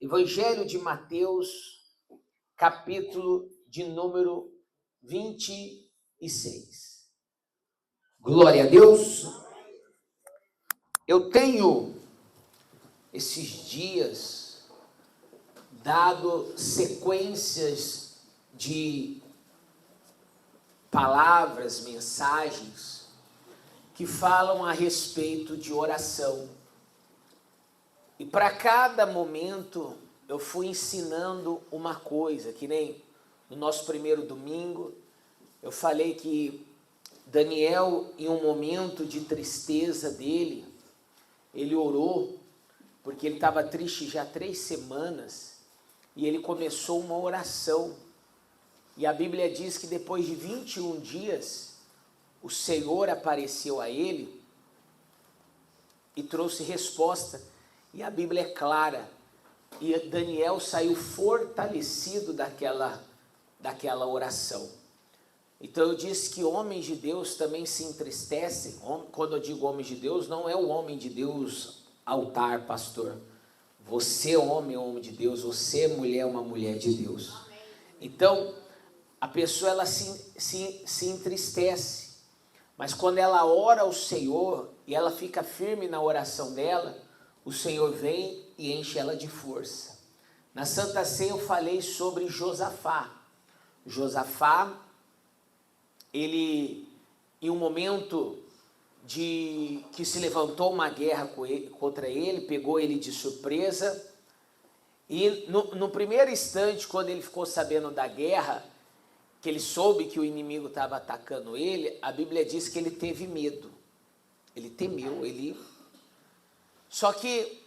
Evangelho de Mateus, capítulo de número 26. Glória a Deus. Eu tenho, esses dias, dado sequências de palavras, mensagens, que falam a respeito de oração. E para cada momento eu fui ensinando uma coisa, que nem no nosso primeiro domingo, eu falei que Daniel, em um momento de tristeza dele, ele orou, porque ele estava triste já 3 semanas, e ele começou uma oração. E a Bíblia diz que depois de 21 dias, o Senhor apareceu a ele e trouxe resposta. E a Bíblia é clara, e Daniel saiu fortalecido daquela oração. Então eu disse que homens de Deus também se entristecem. Quando eu digo homem de Deus, não é o homem de Deus altar, pastor. Você homem é homem de Deus, você mulher é uma mulher de Deus. Então a pessoa ela se entristece, mas quando ela ora ao Senhor e ela fica firme na oração dela, o Senhor vem e enche ela de força. Na Santa Ceia eu falei sobre Josafá. Josafá, ele, em um momento de que se levantou uma guerra contra ele, pegou ele de surpresa, e no primeiro instante, quando ele ficou sabendo da guerra, que ele soube que o inimigo estava atacando ele, a Bíblia diz que ele teve medo, ele temeu, Só que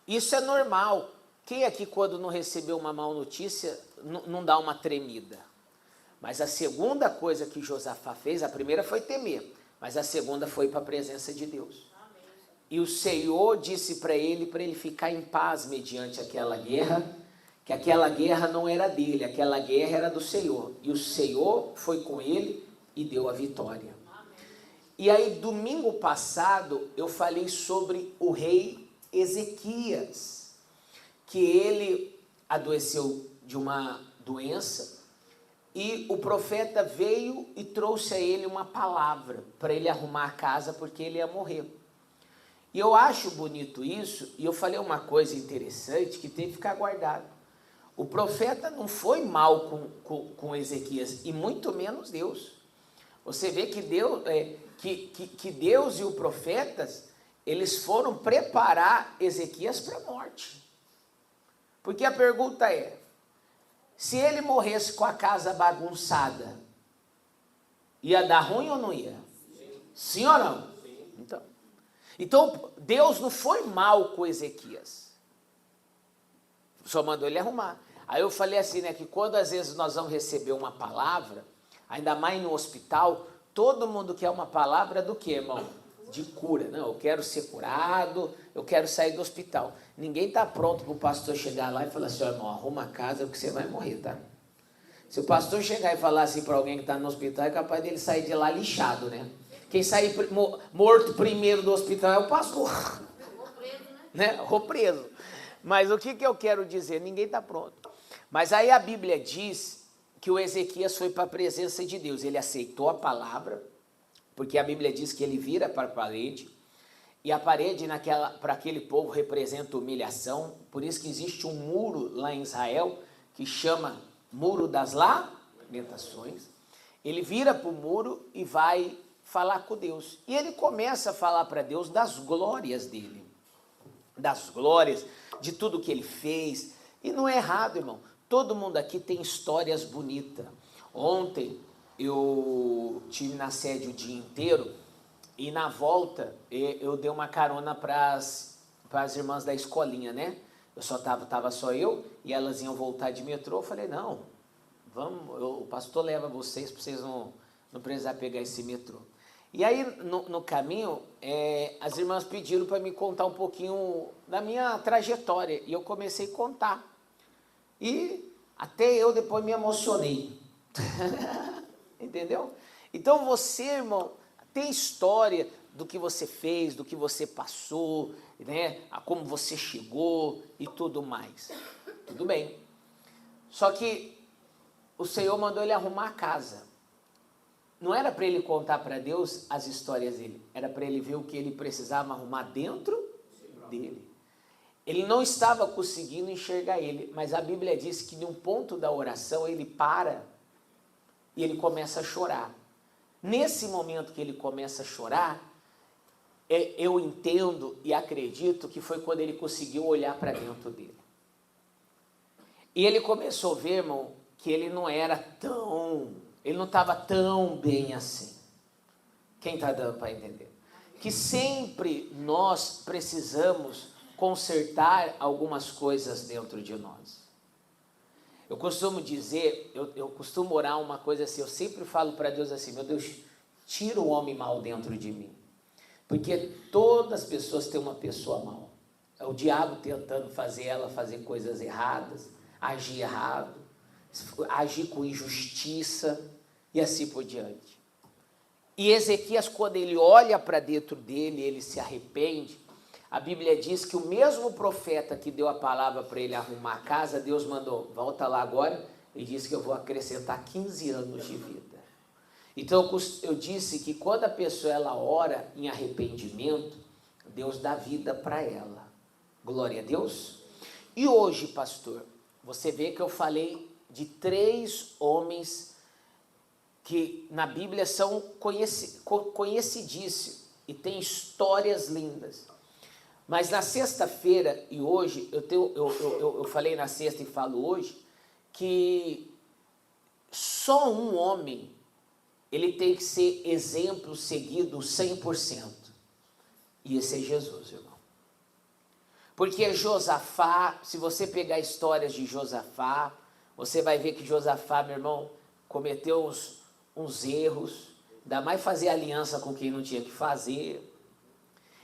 isso é normal. Quem aqui, quando não recebeu uma má notícia, não dá uma tremida? Mas a segunda coisa que Josafá fez, a primeira foi temer, mas a segunda foi para a presença de Deus. Amém. E o Senhor disse para ele ficar em paz mediante aquela guerra, que aquela guerra não era dele, aquela guerra era do Senhor. E o Senhor foi com ele e deu a vitória. Amém. E aí, domingo passado, eu falei sobre o rei Ezequias, que ele adoeceu de uma doença, e o profeta veio e trouxe a ele uma palavra para ele arrumar a casa, porque ele ia morrer. E eu acho bonito isso, e eu falei uma coisa interessante que tem que ficar guardado. O profeta não foi mal com Ezequias, e muito menos Deus. Você vê que Deus, que Deus e os profetas, eles foram preparar Ezequias para a morte. Porque a pergunta é, se ele morresse com a casa bagunçada, ia dar ruim ou não ia? Sim ou não? Sim. Então, Deus não foi mal com Ezequias. Só mandou ele arrumar. Aí eu falei assim, que quando às vezes nós vamos receber uma palavra, ainda mais no hospital, todo mundo quer uma palavra do quê, irmão? De cura. Não, eu quero ser curado, eu quero sair do hospital. Ninguém está pronto para o pastor chegar lá e falar assim, irmão, arruma a casa porque você vai morrer, tá? Se o pastor chegar e falar assim para alguém que está no hospital, é capaz dele sair de lá lixado, né? Quem sair morto primeiro do hospital é o pastor. Ou preso, né? Ou preso. Mas o que eu quero dizer? Ninguém está pronto. Mas aí a Bíblia diz que o Ezequias foi para a presença de Deus. Ele aceitou a palavra, porque a Bíblia diz que ele vira para a parede, e a parede para aquele povo representa humilhação. Por isso que existe um muro lá em Israel, que chama Muro das Lamentações. Ele vira para o muro e vai falar com Deus. E ele começa a falar para Deus das glórias dele, das glórias, de tudo que ele fez. E não é errado, irmão. Todo mundo aqui tem histórias bonitas. Ontem eu tive na sede o dia inteiro, e na volta eu dei uma carona para as irmãs da escolinha, né? Tava só eu, e elas iam voltar de metrô. Eu falei, não, vamos, o pastor leva vocês, para vocês não precisar pegar esse metrô. E aí no caminho, as irmãs pediram para me contar um pouquinho da minha trajetória, e eu comecei a contar. E até eu depois me emocionei. Entendeu? Então você, irmão, tem história, do que você fez, do que você passou, né? A como você chegou e tudo mais. Tudo bem. Só que o Senhor mandou ele arrumar a casa. Não era para ele contar para Deus as histórias dele, era para ele ver o que ele precisava arrumar dentro dele. Ele não estava conseguindo enxergar ele, mas a Bíblia diz que num ponto da oração ele para e ele começa a chorar. Nesse momento que ele começa a chorar, eu entendo e acredito que foi quando ele conseguiu olhar para dentro dele. E ele começou a ver, irmão, que ele não estava tão bem assim. Quem está dando para entender? Que sempre nós precisamos consertar algumas coisas dentro de nós. Eu costumo dizer, eu costumo orar uma coisa assim, eu sempre falo para Deus assim, meu Deus, tira o homem mau dentro de mim. Porque todas as pessoas têm uma pessoa mau. É o diabo tentando fazer ela fazer coisas erradas, agir errado, agir com injustiça e assim por diante. E Ezequias, quando ele olha para dentro dele, ele se arrepende. A Bíblia diz que o mesmo profeta que deu a palavra para ele arrumar a casa, Deus mandou, volta lá agora, e disse que eu vou acrescentar 15 anos de vida. Então eu disse que quando a pessoa ela ora em arrependimento, Deus dá vida para ela. Glória a Deus. E hoje, pastor, você vê que eu falei de 3 homens que na Bíblia são conhecidíssimos e têm histórias lindas. Mas na sexta-feira e hoje, eu falei na sexta e falo hoje, que só um homem, ele tem que ser exemplo seguido 100%. E esse é Jesus, irmão. Porque Josafá, se você pegar histórias de Josafá, você vai ver que Josafá, meu irmão, cometeu uns erros, ainda mais fazer aliança com quem não tinha que fazer.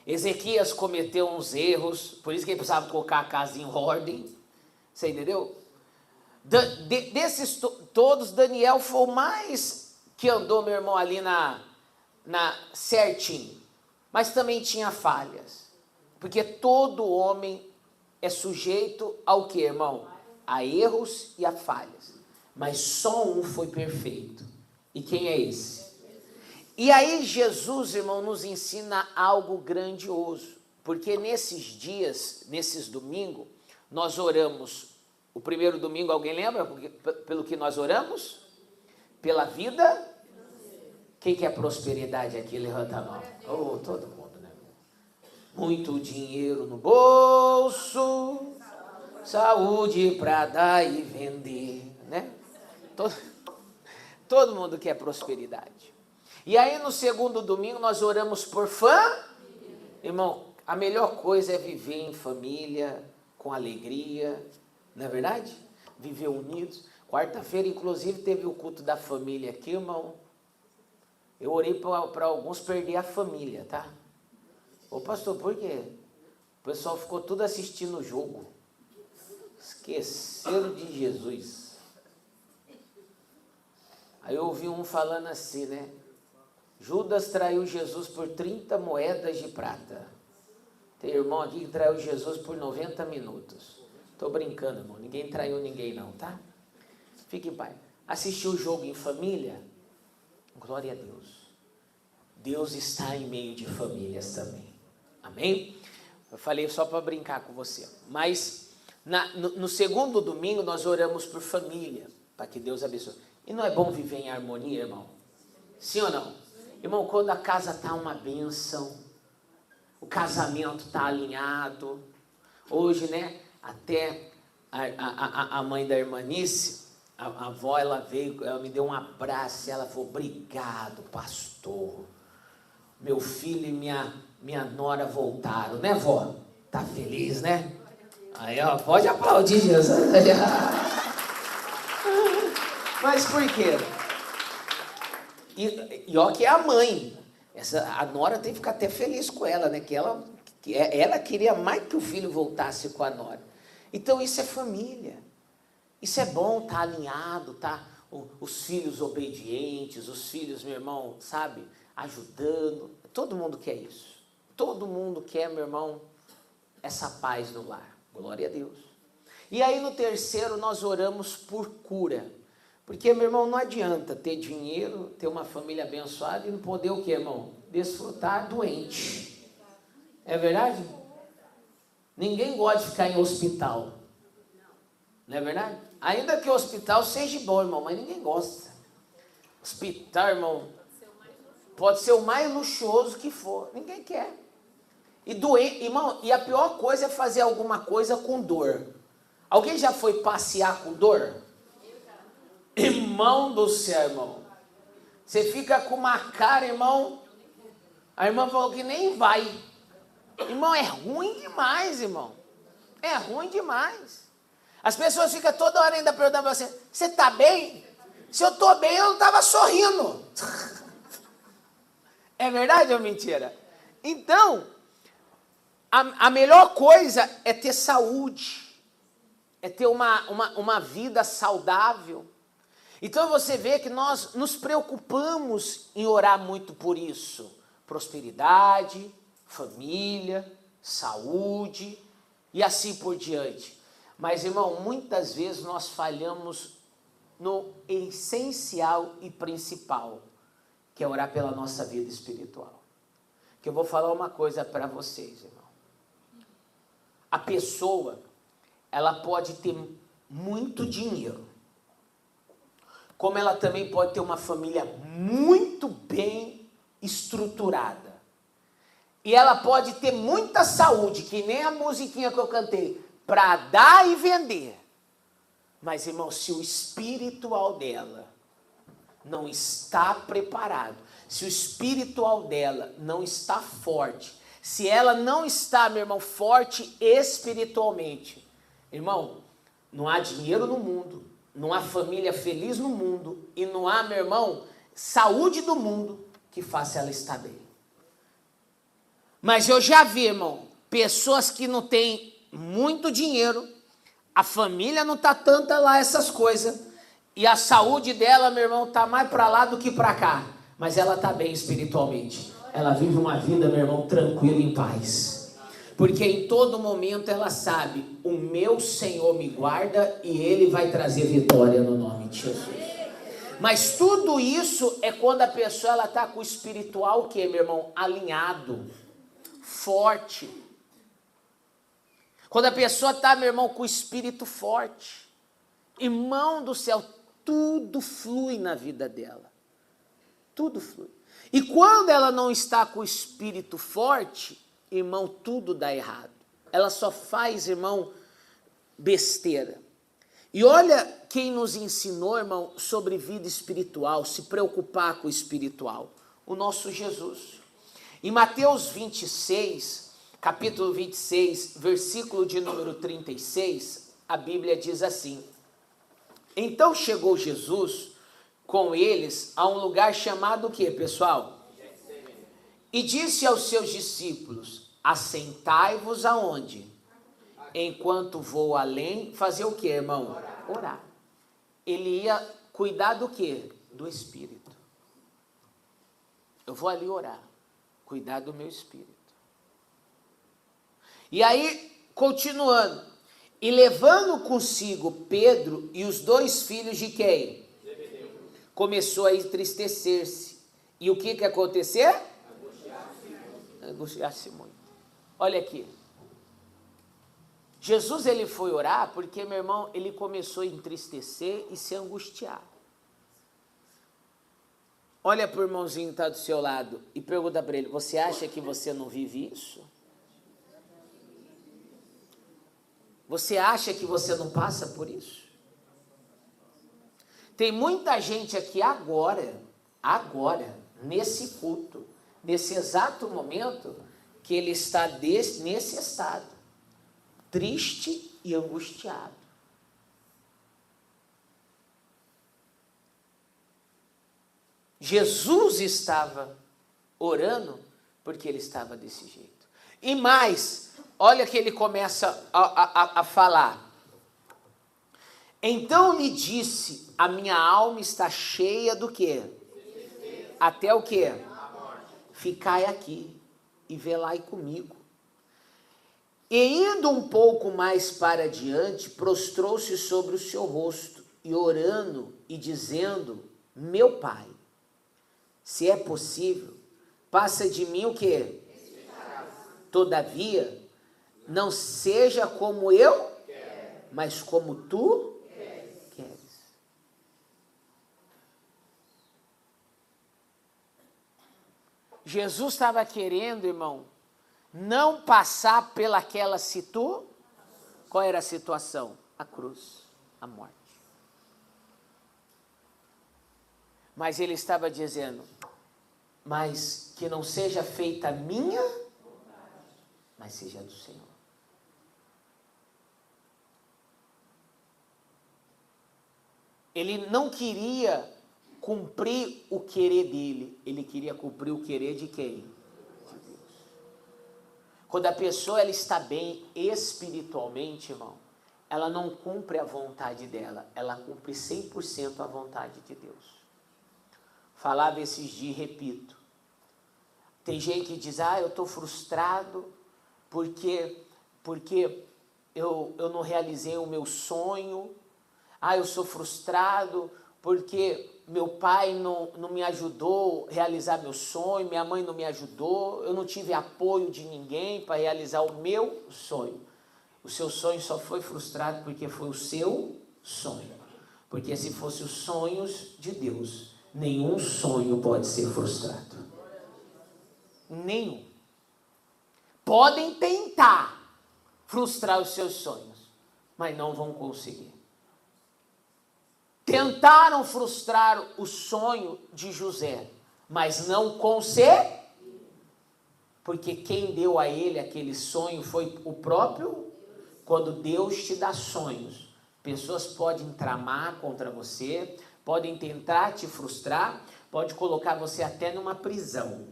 Ezequias cometeu uns erros, por isso que ele precisava colocar a casa em ordem, você entendeu? Desses todos, Daniel foi o mais que andou, meu irmão, ali na certinho, mas também tinha falhas, porque todo homem é sujeito ao que, irmão? A erros e a falhas, mas só um foi perfeito, e quem é esse? E aí Jesus, irmão, nos ensina algo grandioso, porque nesses dias, nesses domingos, nós oramos, o primeiro domingo, alguém lembra pelo que nós oramos? Pela vida? Quem quer prosperidade aqui? Levanta a mão. Oh, todo mundo, né? Muito dinheiro no bolso, saúde para dar e vender, né? Todo mundo quer prosperidade. E aí no segundo domingo nós oramos por Irmão, a melhor coisa é viver em família, com alegria, não é verdade? Viver unidos. Quarta-feira, inclusive, teve o culto da família aqui, irmão. Eu orei para alguns perder a família, tá? Ô pastor, por quê? O pessoal ficou tudo assistindo o jogo. Esqueceram de Jesus. Aí eu ouvi um falando assim, né? Judas traiu Jesus por 30 moedas de prata. Tem irmão aqui que traiu Jesus por 90 minutos. Estou brincando, irmão. Ninguém traiu ninguém não, tá? Fique em paz. Assistiu o jogo em família? Glória a Deus. Deus está em meio de famílias também. Amém? Eu falei só para brincar com você. Mas no segundo domingo nós oramos por família, para que Deus abençoe. E não é bom viver em harmonia, irmão? Sim ou não? Irmão, quando a casa está uma bênção, o casamento está alinhado. Hoje, né, até a mãe da irmanice, a avó, ela veio, ela me deu um abraço e ela falou, obrigado, pastor. Meu filho e minha nora voltaram, né, vó? Tá feliz, né? Aí, ó, pode aplaudir Jesus. Mas por quê? E ó que é a mãe, a nora tem que ficar até feliz com ela, né? Que ela queria mais que o filho voltasse com a nora. Então isso é família, isso é bom, tá alinhado, tá? Os filhos obedientes, os filhos, meu irmão, sabe? Ajudando, todo mundo quer isso. Todo mundo quer, meu irmão, essa paz no lar. Glória a Deus. E aí no terceiro nós oramos por cura. Porque, meu irmão, não adianta ter dinheiro, ter uma família abençoada e não poder o quê, irmão? Desfrutar doente. É verdade? Ninguém gosta de ficar em hospital. Não é verdade? Ainda que o hospital seja bom, irmão, mas ninguém gosta. Hospital, irmão, pode ser o mais luxuoso que for. Ninguém quer. E doente, irmão, e a pior coisa é fazer alguma coisa com dor. Alguém já foi passear com dor? Irmão do céu, irmão. Você fica com uma cara, irmão. A irmã falou que nem vai. Irmão, é ruim demais, irmão. É ruim demais. As pessoas ficam toda hora ainda perguntando para você: você está bem? Se eu estou bem, eu não estava sorrindo. É verdade ou mentira? Então, a melhor coisa é ter saúde. É ter uma vida saudável. Então você vê que nós nos preocupamos em orar muito por isso. Prosperidade, família, saúde e assim por diante. Mas, irmão, muitas vezes nós falhamos no essencial e principal, que é orar pela nossa vida espiritual. Que eu vou falar uma coisa para vocês, irmão. A pessoa, ela pode ter muito dinheiro, como ela também pode ter uma família muito bem estruturada. E ela pode ter muita saúde, que nem a musiquinha que eu cantei, para dar e vender. Mas, irmão, se o espiritual dela não está preparado, se o espiritual dela não está forte, se ela não está, meu irmão, forte espiritualmente, irmão, não há dinheiro no mundo, não há família feliz no mundo e não há, meu irmão, saúde do mundo que faça ela estar bem. Mas eu já vi, irmão, pessoas que não têm muito dinheiro, a família não está tanta lá essas coisas, e a saúde dela, meu irmão, está mais para lá do que para cá, mas ela está bem espiritualmente. Ela vive uma vida, meu irmão, tranquila e em paz. Porque em todo momento ela sabe, o meu Senhor me guarda e Ele vai trazer vitória no nome de Jesus. Mas tudo isso é quando a pessoa está com o espiritual, o que, meu irmão? Alinhado, forte. Quando a pessoa está, meu irmão, com o espírito forte. Irmão do céu, tudo flui na vida dela. Tudo flui. E quando ela não está com o espírito forte, irmão, tudo dá errado. Ela só faz, irmão, besteira. E olha quem nos ensinou, irmão, sobre vida espiritual, se preocupar com o espiritual. O nosso Jesus. Em Mateus 26, capítulo 26, versículo de número 36, a Bíblia diz assim: então chegou Jesus com eles a um lugar chamado o quê, pessoal? E disse aos seus discípulos: assentai-vos aonde? Enquanto vou além, fazer o que, irmão? Orar. Ele ia cuidar do quê? Do espírito. Eu vou ali orar, cuidar do meu espírito. E aí, continuando, e levando consigo Pedro e os dois filhos de quem? Começou a entristecer-se. E o que aconteceu? Angustiar-se muito. Olha aqui. Jesus, ele foi orar porque, meu irmão, ele começou a entristecer e se angustiar. Olha para o irmãozinho que está do seu lado e pergunta para ele: você acha que você não vive isso? Você acha que você não passa por isso? Tem muita gente aqui agora, nesse culto, nesse exato momento, que ele está nesse estado, triste e angustiado. Jesus estava orando porque ele estava desse jeito. E mais, olha que ele começa a falar. Então lhe disse: a minha alma está cheia do quê? Até o quê? ficai aqui e velai comigo. E indo um pouco mais para diante, prostrou-se sobre o seu rosto, e orando e dizendo: meu pai, se é possível, passa de mim o quê? Todavia, não seja como eu, mas como tu queres. Jesus estava querendo, irmão, não passar pelaquela situação. Qual era a situação? A cruz, a morte. Mas ele estava dizendo: mas que não seja feita a minha, mas seja do Senhor. Ele não queria cumprir o querer dele, ele queria cumprir o querer de quem? De Deus. Quando a pessoa ela está bem espiritualmente, irmão, ela não cumpre a vontade dela, ela cumpre 100% a vontade de Deus. Falava esses dias, repito, tem gente que diz: eu estou frustrado porque eu não realizei o meu sonho. Eu sou frustrado porque meu pai não me ajudou a realizar meu sonho, minha mãe não me ajudou, eu não tive apoio de ninguém para realizar o meu sonho. O seu sonho só foi frustrado porque foi o seu sonho. Porque se fosse os sonhos de Deus, nenhum sonho pode ser frustrado. Nenhum. Podem tentar frustrar os seus sonhos, mas não vão conseguir. Tentaram frustrar o sonho de José, mas não conseguiram, porque quem deu a ele aquele sonho foi o próprio. Quando Deus te dá sonhos, pessoas podem tramar contra você, podem tentar te frustrar, pode colocar você até numa prisão.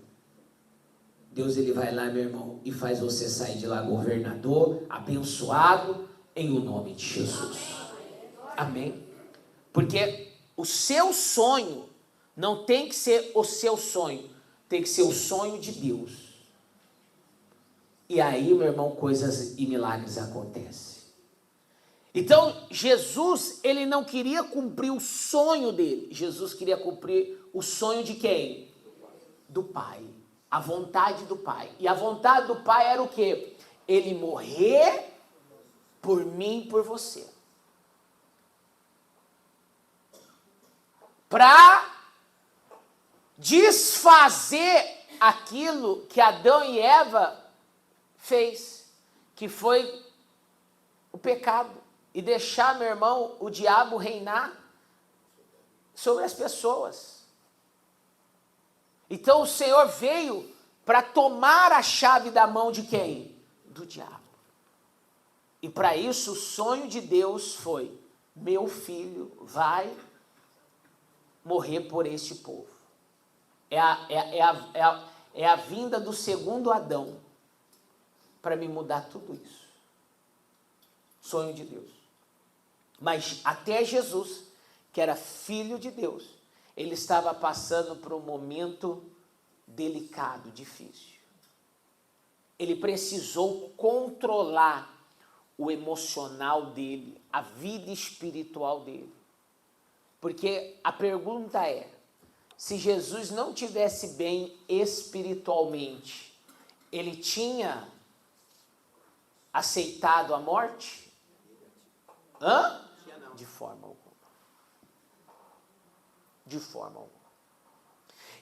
Deus ele vai lá, meu irmão, e faz você sair de lá governador, abençoado, em o nome de Jesus. Amém? Porque o seu sonho não tem que ser o seu sonho, tem que ser o sonho de Deus. E aí, meu irmão, coisas e milagres acontecem. Então, Jesus, ele não queria cumprir o sonho dele. Jesus queria cumprir o sonho de quem? Do Pai. A vontade do Pai. E a vontade do Pai era o quê? Ele morrer por mim e por você. Para desfazer aquilo que Adão e Eva fez, que foi o pecado, e deixar, meu irmão, o diabo reinar sobre as pessoas. Então o Senhor veio para tomar a chave da mão de quem? Do diabo. E para isso o sonho de Deus foi: meu filho vai morrer por este povo. É a vinda do segundo Adão para me mudar tudo isso. Sonho de Deus. Mas até Jesus, que era filho de Deus, ele estava passando por um momento delicado, difícil. Ele precisou controlar o emocional dele, a vida espiritual dele. Porque a pergunta é: se Jesus não tivesse bem espiritualmente, ele tinha aceitado a morte? De forma alguma. De forma alguma.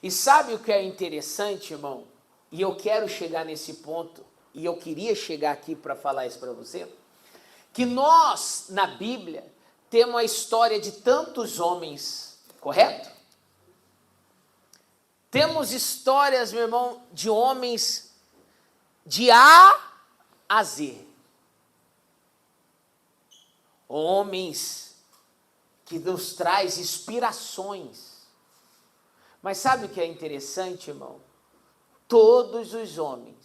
E sabe o que é interessante, irmão? E eu quero chegar nesse ponto, e eu queria chegar aqui para falar isso para você, que nós, na Bíblia, temos a história de tantos homens, correto? Temos histórias, meu irmão, de homens de A a Z. Homens que nos traz inspirações. Mas sabe o que é interessante, irmão? Todos os homens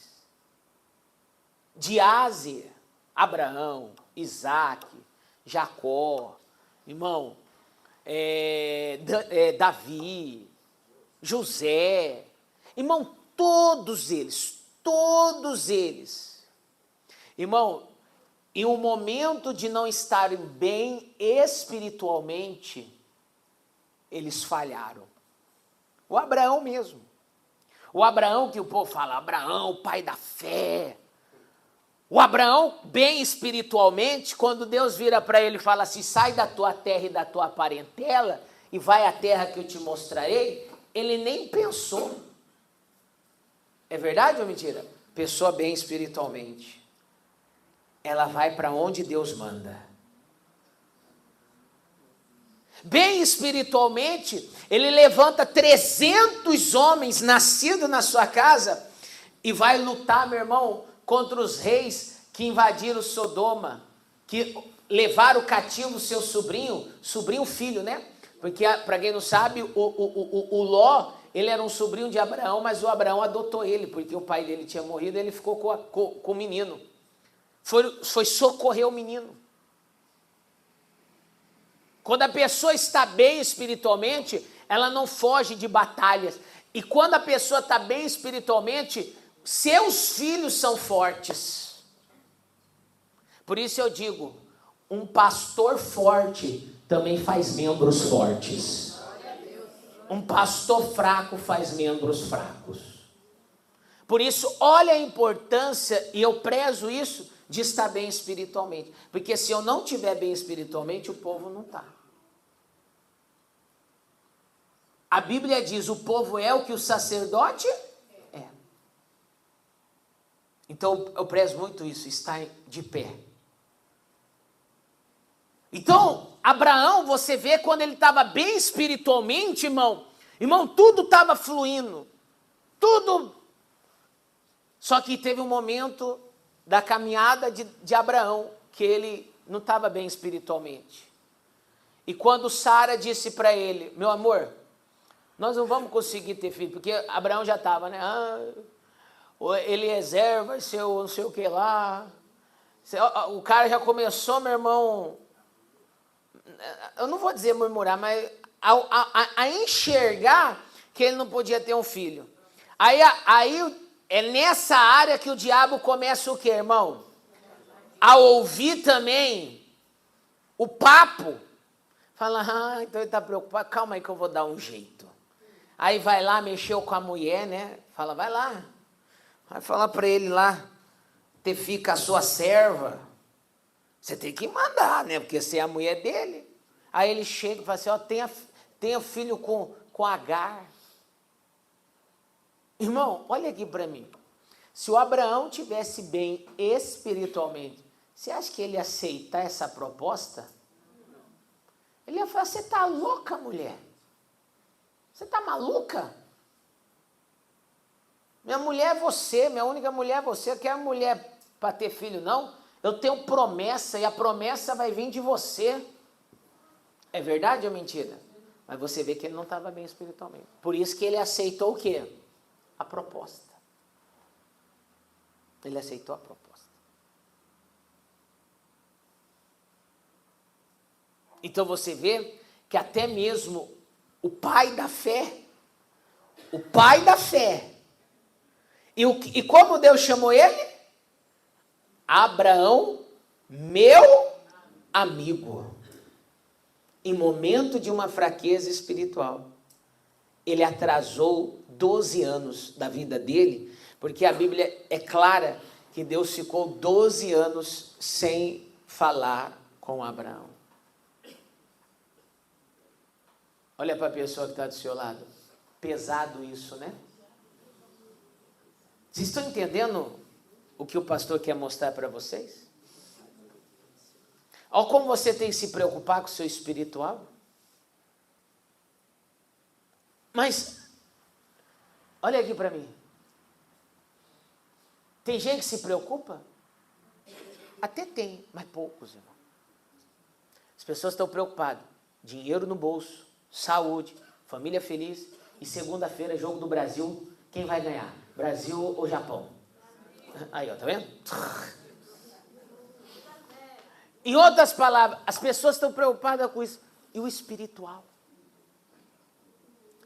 de A a Z, Abraão, Isaac, Jacó, irmão, Davi, José, irmão, todos eles, todos eles. Irmão, em um momento de não estarem bem espiritualmente, eles falharam. O Abraão mesmo. O Abraão que o povo fala, Abraão, pai da fé. O Abraão, bem espiritualmente, quando Deus vira para ele e fala assim, sai da tua terra e da tua parentela e vai à terra que eu te mostrarei, ele nem pensou. É verdade ou mentira? Pessoa bem espiritualmente, ela vai para onde Deus manda. Bem espiritualmente, ele levanta 300 homens nascidos na sua casa e vai lutar, meu irmão, contra os reis que invadiram Sodoma, que levaram cativo o seu sobrinho filho, né? Porque, para quem não sabe, o Ló, ele era um sobrinho de Abraão, mas o Abraão adotou ele, porque o pai dele tinha morrido, ele ficou com o menino. Foi socorrer o menino. Quando a pessoa está bem espiritualmente, ela não foge de batalhas. E quando a pessoa está bem espiritualmente, seus filhos são fortes. Por isso eu digo, um pastor forte também faz membros fortes. Um pastor fraco faz membros fracos. Por isso, olha a importância, e eu prezo isso, de estar bem espiritualmente. Porque se eu não estiver bem espiritualmente, o povo não está. A Bíblia diz, o povo é o que o sacerdote é. Então, eu prezo muito isso, estar de pé. Então, Abraão, você vê quando ele estava bem espiritualmente, irmão, tudo estava fluindo, tudo. Só que teve um momento da caminhada de Abraão, que ele não estava bem espiritualmente. E quando Sara disse para ele, meu amor, nós não vamos conseguir ter filho, porque Abraão já estava, né? O Eliezer vai ser o não sei o que lá. O cara já começou, meu irmão, eu não vou dizer murmurar, mas a enxergar que ele não podia ter um filho. Aí é nessa área que o diabo começa o quê, irmão? A ouvir também o papo. Fala, então ele está preocupado, calma aí que eu vou dar um jeito. Aí vai lá, mexeu com a mulher, né? Fala, vai lá. Vai falar para ele lá, te fica a sua serva. Você tem que mandar, né? Porque você é a mulher dele. Aí ele chega e fala assim, tenha filho com Agar. Irmão, olha aqui para mim. Se o Abraão tivesse bem espiritualmente, você acha que ele ia aceitar essa proposta? Ele ia falar, você está louca, mulher? Você está maluca? Minha mulher é você, minha única mulher é você. Eu quero mulher para ter filho, não. Eu tenho promessa e a promessa vai vir de você. É verdade ou mentira? Mas você vê que ele não estava bem espiritualmente. Por isso que ele aceitou o quê? A proposta. Ele aceitou a proposta. Então você vê que até mesmo o pai da fé, e como Deus chamou ele? Abraão, meu amigo. Em momento de uma fraqueza espiritual, ele atrasou 12 anos da vida dele, porque a Bíblia é clara que Deus ficou 12 anos sem falar com Abraão. Olha para a pessoa que está do seu lado. Pesado isso, né? Vocês estão entendendo o que o pastor quer mostrar para vocês? Olha como você tem que se preocupar com o seu espiritual. Mas, olha aqui para mim. Tem gente que se preocupa? Até tem, mas poucos, irmão. As pessoas estão preocupadas. Dinheiro no bolso, saúde, família feliz. E segunda-feira, jogo do Brasil, quem vai ganhar? Brasil ou Japão? Aí, ó, tá vendo? Em outras palavras, as pessoas estão preocupadas com isso. E o espiritual?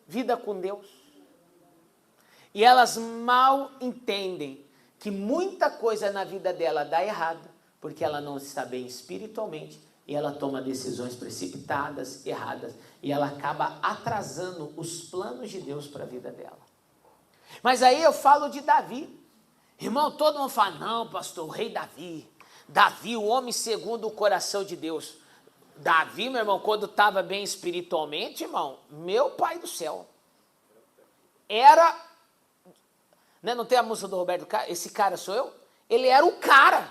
Vida com Deus. E elas mal entendem que muita coisa na vida dela dá errado, porque ela não está bem espiritualmente, e ela toma decisões precipitadas, erradas, e ela acaba atrasando os planos de Deus para a vida dela. Mas aí eu falo de Davi. Irmão, todo mundo fala, não, pastor, o rei Davi, o homem segundo o coração de Deus. Davi, meu irmão, quando estava bem espiritualmente, irmão, meu pai do céu, era, né, não tem a música do Roberto Carlos? Esse cara sou eu? Ele era o cara.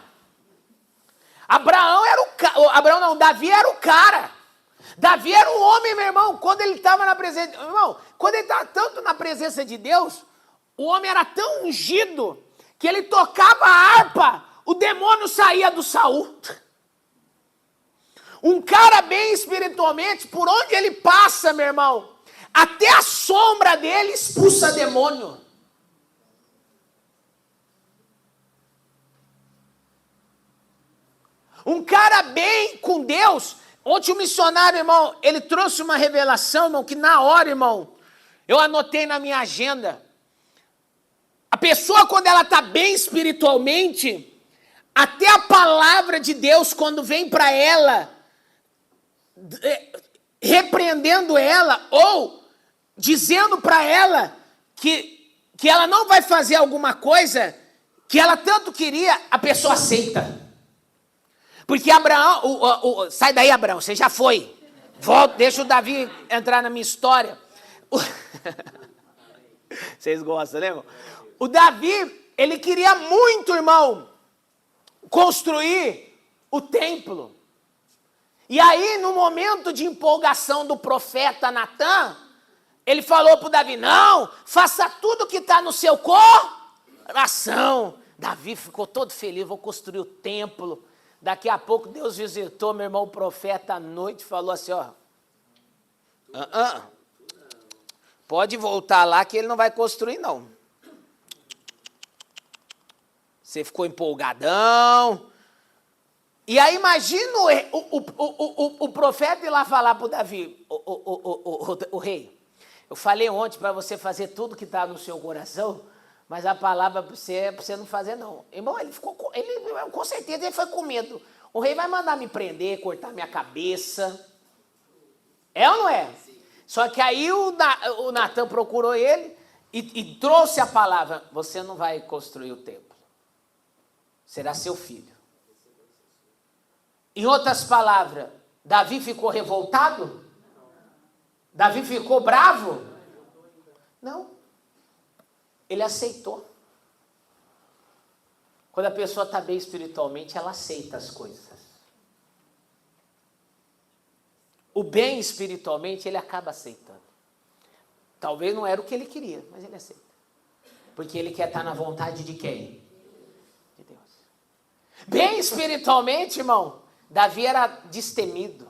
Davi era o cara. Davi era um homem, meu irmão, quando ele estava na presença, irmão, quando ele estava tanto na presença de Deus, o homem era tão ungido, que ele tocava a harpa, o demônio saía do Saul. Um cara bem espiritualmente, por onde ele passa, meu irmão, até a sombra dele expulsa demônio. Um cara bem com Deus. Ontem o missionário, irmão, ele trouxe uma revelação, irmão, que na hora, irmão, eu anotei na minha agenda. A pessoa, quando ela está bem espiritualmente, até a palavra de Deus, quando vem para ela, repreendendo ela, ou dizendo para ela que ela não vai fazer alguma coisa que ela tanto queria, a pessoa aceita. Porque Abraão, sai daí, Abraão, você já foi. Volta, deixa o Davi entrar na minha história. Vocês gostam, né, irmão? O Davi, ele queria muito, irmão, construir o templo. E aí, no momento de empolgação do profeta Natã, ele falou para o Davi, não, faça tudo que está no seu coração. Davi ficou todo feliz, vou construir o templo. Daqui a pouco Deus visitou meu irmão o profeta à noite e falou assim, ó, pode voltar lá que ele não vai construir não. Você ficou empolgadão. E aí imagina o profeta ir lá falar para o Davi, o rei, eu falei ontem para você fazer tudo que está no seu coração, mas a palavra para você é para você não fazer não. Irmão, ele com certeza ele foi com medo. O rei vai mandar me prender, cortar minha cabeça. É ou não é? Só que aí o Natã procurou ele e trouxe a palavra, você não vai construir o templo. Será seu filho. Em outras palavras, Davi ficou revoltado? Davi ficou bravo? Não. Ele aceitou. Quando a pessoa está bem espiritualmente, ela aceita as coisas. O bem espiritualmente, ele acaba aceitando. Talvez não era o que ele queria, mas ele aceita. Porque ele quer estar na vontade de quem? De Deus. Bem espiritualmente, irmão, Davi era destemido.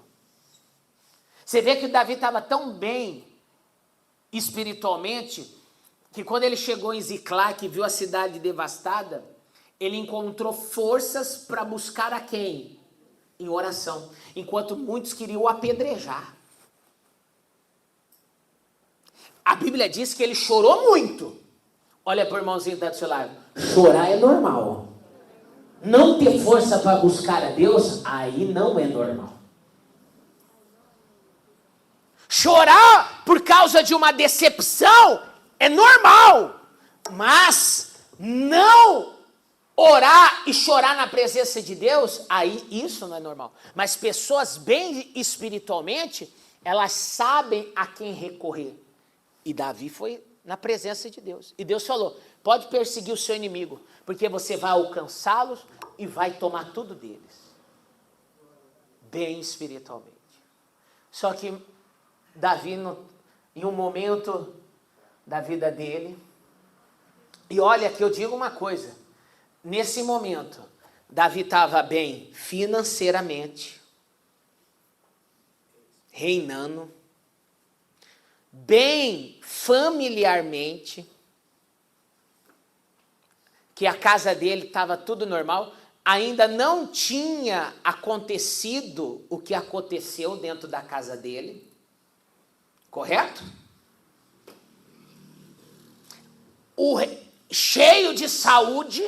Você vê que o Davi estava tão bem espiritualmente, que quando ele chegou em Ziclague e viu a cidade devastada, ele encontrou forças para buscar a quem? Em oração. Enquanto muitos queriam o apedrejar. A Bíblia diz que ele chorou muito. Olha para o irmãozinho que está do seu lado. Chorar é normal. Não ter força para buscar a Deus, aí não é normal. Chorar por causa de uma decepção é normal. Mas não orar e chorar na presença de Deus, aí isso não é normal. Mas pessoas bem espiritualmente, elas sabem a quem recorrer. E Davi foi na presença de Deus. E Deus falou, pode perseguir o seu inimigo, porque você vai alcançá-los e vai tomar tudo deles. Bem espiritualmente. Só que Davi, em um momento da vida dele, e olha que eu digo uma coisa, nesse momento, Davi estava bem financeiramente, reinando, bem familiarmente, que a casa dele estava tudo normal, ainda não tinha acontecido o que aconteceu dentro da casa dele, correto? cheio de saúde.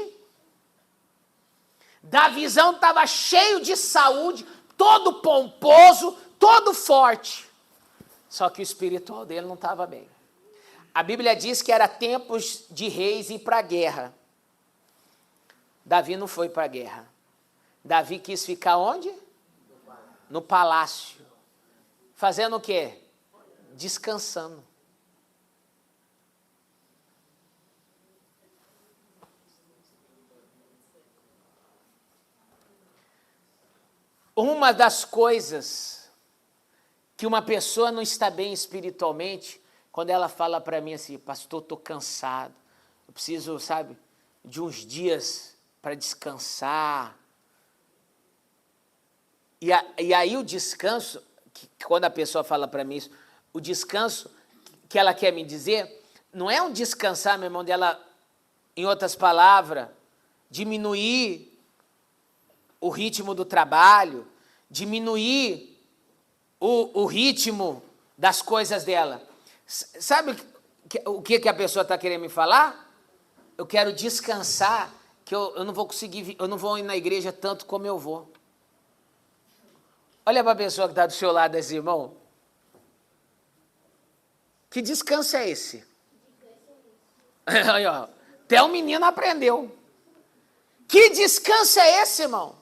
Davizão estava cheio de saúde, todo pomposo, todo forte. Só que o espiritual dele não estava bem. A Bíblia diz que era tempos de reis ir para a guerra. Davi não foi para a guerra. Davi quis ficar onde? No palácio. Fazendo o quê? Descansando. Uma das coisas que uma pessoa não está bem espiritualmente, quando ela fala para mim assim, pastor, estou cansado, eu preciso, sabe, de uns dias para descansar. E aí o descanso, quando a pessoa fala para mim isso, o descanso que ela quer me dizer, não é um descansar, meu irmão, dela, em outras palavras, diminuir o ritmo do trabalho, diminuir o ritmo das coisas dela. Sabe o que a pessoa está querendo me falar? Eu quero descansar, que eu não vou conseguir, eu não vou ir na igreja tanto como eu vou. Olha para a pessoa que está do seu lado, esse irmão. Que descanso é esse? Até o menino aprendeu. Que descanso é esse, irmão?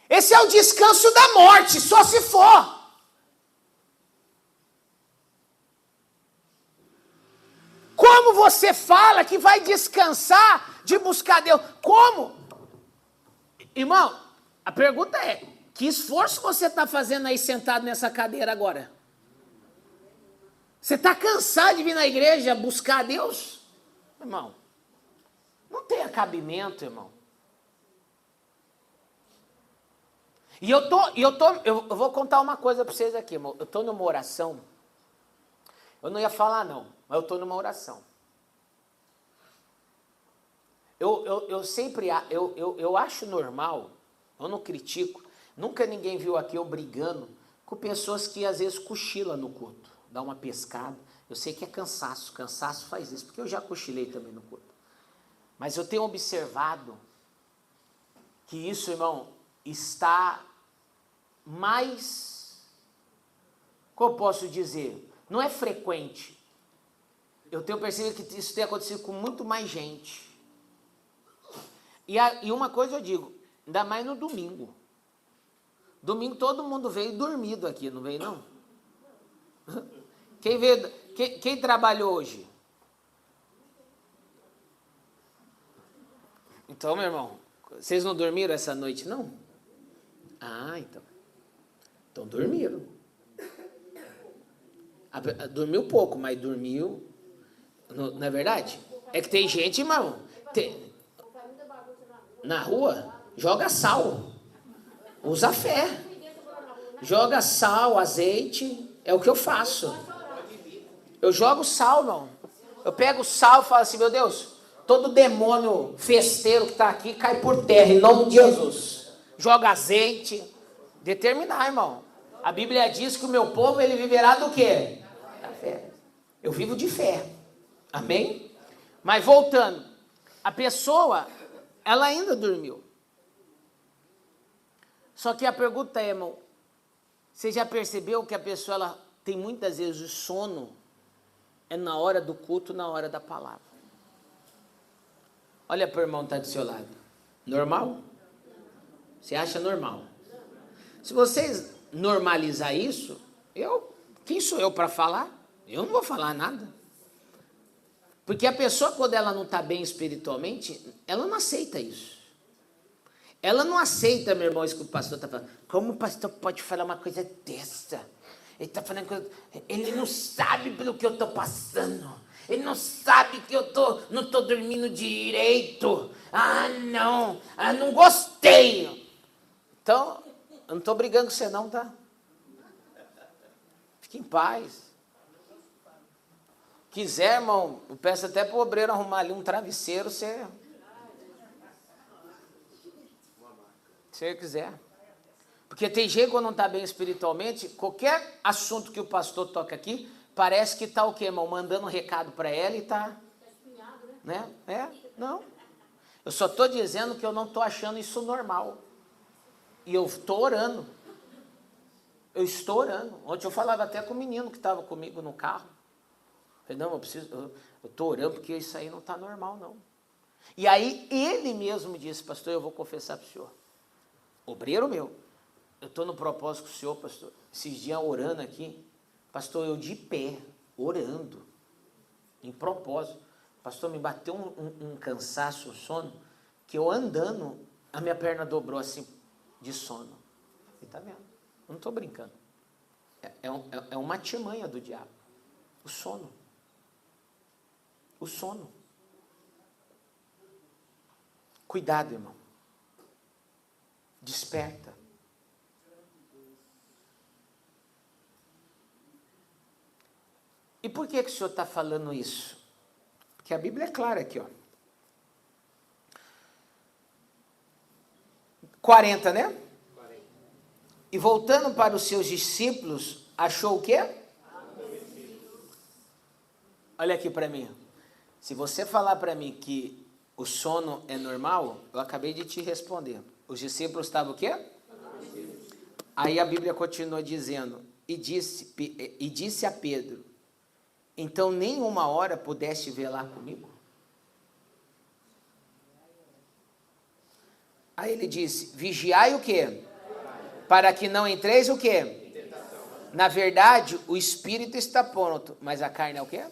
Esse é o descanso da morte, só se for. Como você fala que vai descansar de buscar Deus? Como? Irmão, a pergunta é, que esforço você está fazendo aí sentado nessa cadeira agora? Você está cansado de vir na igreja buscar a Deus? Irmão, não tem cabimento, irmão. E eu vou contar uma coisa para vocês aqui, irmão. Eu estou numa oração. Eu não ia falar não, mas eu estou numa oração. Eu sempre, eu acho normal, eu não critico, nunca ninguém viu aqui eu brigando com pessoas que às vezes cochilam no culto, dá uma pescada. Eu sei que é cansaço faz isso, porque eu já cochilei também no culto. Mas eu tenho observado que isso, irmão, está mais, como eu posso dizer, não é frequente. Eu tenho percebido que isso tem acontecido com muito mais gente. E uma coisa eu digo, ainda mais no domingo. Domingo todo mundo veio dormido aqui, não veio não? Quem veio, quem trabalhou hoje? Então, meu irmão, vocês não dormiram essa noite, não? Ah, então. Então dormiram. Dormiu pouco, mas dormiu. Não é verdade? É que tem gente, irmão, na rua, joga sal. Usa fé. Joga sal, azeite. É o que eu faço. Eu jogo sal, irmão. Eu pego sal e falo assim, meu Deus, todo demônio festeiro que está aqui cai por terra, em nome de Jesus. Joga azeite. Determinar, irmão. A Bíblia diz que o meu povo, ele viverá do quê? Da fé. Eu vivo de fé. Amém? Mas voltando. A pessoa, ela ainda dormiu. Só que a pergunta é, irmão, você já percebeu que a pessoa, ela tem muitas vezes o sono é na hora do culto, na hora da palavra. Olha para o irmão que está do seu lado. Normal? Você acha normal? Se vocês normalizar isso, quem sou eu para falar? Eu não vou falar nada. Porque a pessoa, quando ela não está bem espiritualmente, ela não aceita isso. Ela não aceita, meu irmão, isso que o pastor está falando. Como o pastor pode falar uma coisa dessa? Ele está falando coisa... Ele não sabe pelo que eu estou passando. Ele não sabe que eu não estou dormindo direito. Ah, não gostei. Então, eu não estou brigando com você não, tá? Fique em paz. Quiser, irmão, eu peço até para o obreiro arrumar ali um travesseiro, se você quiser. Porque tem gente que quando não está bem espiritualmente, qualquer assunto que o pastor toca aqui, parece que está o quê, irmão? Mandando um recado para ela e está né? Não. Eu só estou dizendo que eu não estou achando isso normal. E eu estou orando. Eu estou orando. Ontem eu falava até com o menino que estava comigo no carro. Falei, não, eu estou orando porque isso aí não está normal, não. E aí ele mesmo disse, pastor, eu vou confessar para o senhor. Obreiro meu, eu estou no propósito com o senhor, pastor. Esses dias orando aqui, pastor, eu de pé, orando, em propósito. Pastor, me bateu um cansaço, um sono, que eu andando, a minha perna dobrou assim, de sono. Você está vendo? Eu não estou brincando. É uma artimanha do diabo. O sono. O sono. Cuidado, irmão. Desperta. E por que o senhor está falando isso? Porque a Bíblia é clara aqui, ó. 40, né? 40. E voltando para os seus discípulos, achou o quê? Olha aqui para mim. Se você falar para mim que o sono é normal, eu acabei de te responder. Os discípulos estavam o quê? Aí a Bíblia continua dizendo, e disse a Pedro, então nem uma hora pudeste velar comigo? Aí ele disse, vigiai o quê? Para que não entreis o quê? Na verdade, o espírito está pronto, mas a carne é o quê?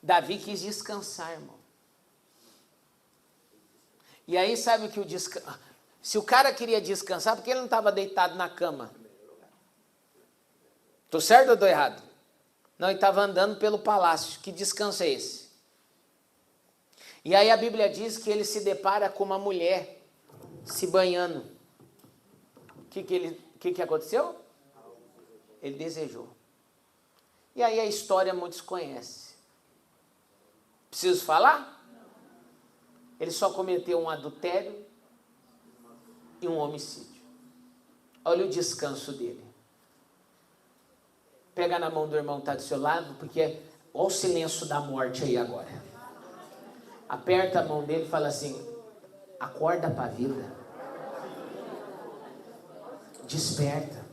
Davi quis descansar, irmão. E aí sabe o que o descanso... Se o cara queria descansar, por que ele não estava deitado na cama? Estou certo ou estou errado? Não, ele estava andando pelo palácio. Que descanso é esse? E aí a Bíblia diz que ele se depara com uma mulher se banhando. O que aconteceu? Ele desejou. E aí a história muitos conhecem. Preciso falar? Ele só cometeu um adultério e um homicídio. Olha o descanso dele. Pega na mão do irmão que está do seu lado, porque olha o silêncio da morte aí agora. Aperta a mão dele e fala assim, acorda para a vida. Desperta.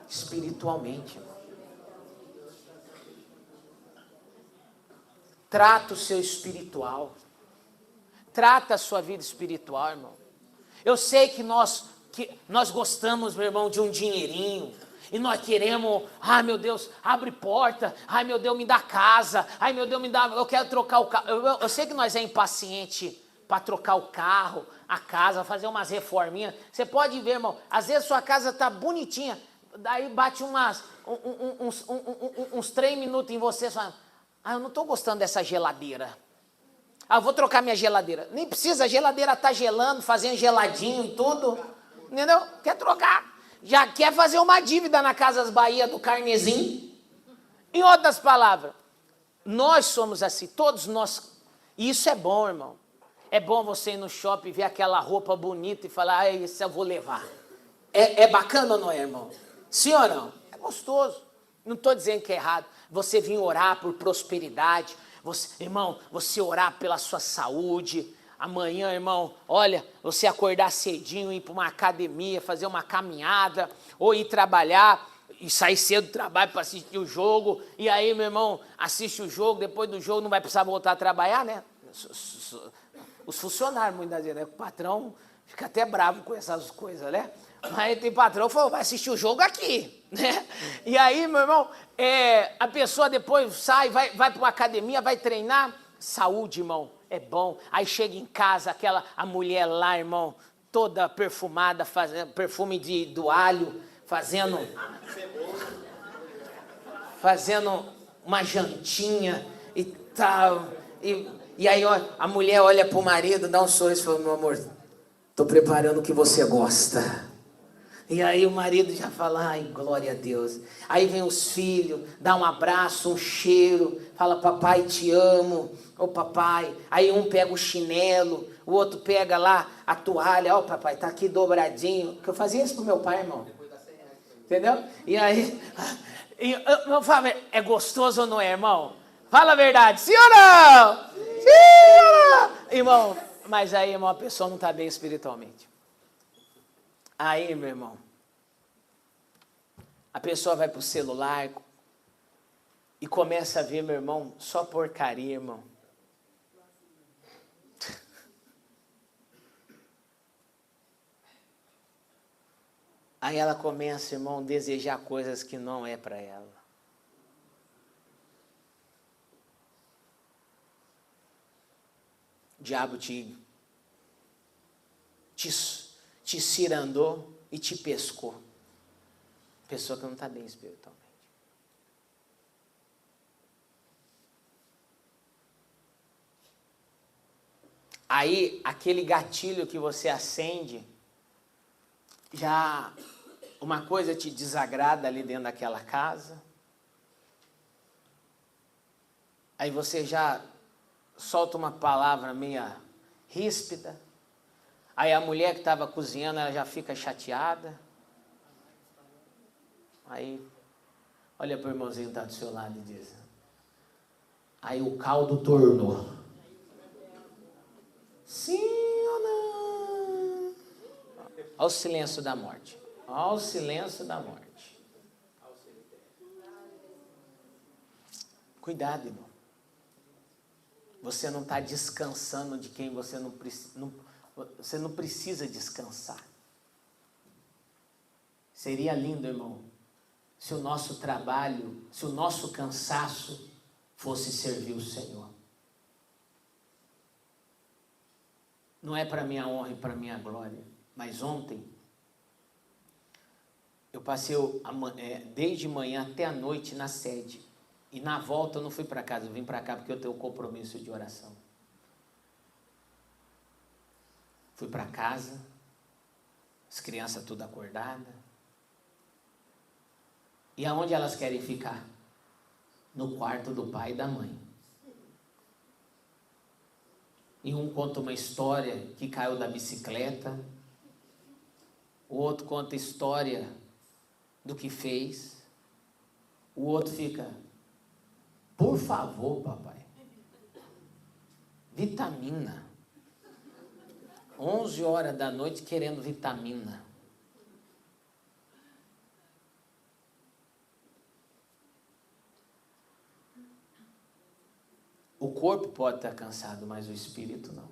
Espiritualmente. Trata o seu espiritual. Trata a sua vida espiritual, irmão. Eu sei que nós gostamos, meu irmão, de um dinheirinho. E nós queremos, ai meu Deus, abre porta. Ai meu Deus, me dá casa. Ai meu Deus, eu quero trocar o carro. Eu sei que nós é impaciente para trocar o carro, a casa, fazer umas reforminhas. Você pode ver, irmão, às vezes sua casa está bonitinha. Daí bate uns 3 minutos em você, só, eu não estou gostando dessa geladeira. Eu vou trocar minha geladeira. Nem precisa, a geladeira está gelando, fazendo geladinho e tudo. Entendeu? Quer trocar. Já quer fazer uma dívida na Casas Bahia do Carnezinho. Em outras palavras, nós somos assim, todos nós. E isso é bom, irmão. É bom você ir no shopping, ver aquela roupa bonita e falar, esse eu vou levar. É bacana ou não é, irmão? Sim ou não? É gostoso. Não estou dizendo que é errado. Você vir orar por prosperidade. Irmão, você orar pela sua saúde. Amanhã, irmão, olha, você acordar cedinho, ir para uma academia, fazer uma caminhada, ou ir trabalhar e sair cedo do trabalho para assistir o jogo. E aí, meu irmão, assiste o jogo, depois do jogo não vai precisar voltar a trabalhar, né? Os funcionários, muitas vezes, né? O patrão fica até bravo com essas coisas, né? Mas tem patrão que falou, vai assistir o jogo aqui, né? E aí, meu irmão, a pessoa depois sai, vai para uma academia, vai treinar. Saúde, irmão, é bom. Aí chega em casa, a mulher lá, irmão, toda perfumada, fazendo perfume do alho, fazendo uma jantinha e tal. E aí ó, a mulher olha pro marido, dá um sorriso e fala, meu amor, tô preparando o que você gosta. E aí o marido já fala, ai, glória a Deus. Aí vem os filhos, dá um abraço, um cheiro, fala, papai, te amo. Ô papai, aí um pega o chinelo, o outro pega lá a toalha, ó papai, tá aqui dobradinho. Que eu fazia isso pro meu pai, irmão. Entendeu? E aí, eu falo, é gostoso ou não é, irmão? Fala a verdade, sim ou não? Sim ou não? Irmão, mas aí, irmão, a pessoa não está bem espiritualmente. Aí, meu irmão, a pessoa vai pro celular e começa a ver, meu irmão, só porcaria, irmão. Aí ela começa, irmão, a desejar coisas que não é para ela. O diabo te cirandou e te pescou. Pessoa que não está bem espiritualmente. Aí, aquele gatilho que você acende, já uma coisa te desagrada ali dentro daquela casa. Aí você já solta uma palavra meia ríspida. Aí a mulher que estava cozinhando, ela já fica chateada. Aí, olha para o irmãozinho que está do seu lado e diz: aí o caldo tornou. Sim ou não? Olha o silêncio da morte. Olha o silêncio da morte. Cuidado, irmão. Você não está descansando de quem você não precisa descansar. Seria lindo, irmão, se o nosso trabalho, se o nosso cansaço fosse servir o Senhor. Não é para minha honra e para minha glória, mas ontem eu passei desde manhã até a noite na sede. E na volta eu não fui para casa, eu vim para cá porque eu tenho um compromisso de oração. Fui para casa, as crianças tudo acordadas. E aonde elas querem ficar? No quarto do pai e da mãe. E um conta uma história que caiu da bicicleta, o outro conta a história do que fez, o outro fica: por favor, papai, vitamina. 11 horas da noite querendo vitamina. O corpo pode estar cansado, mas o espírito não.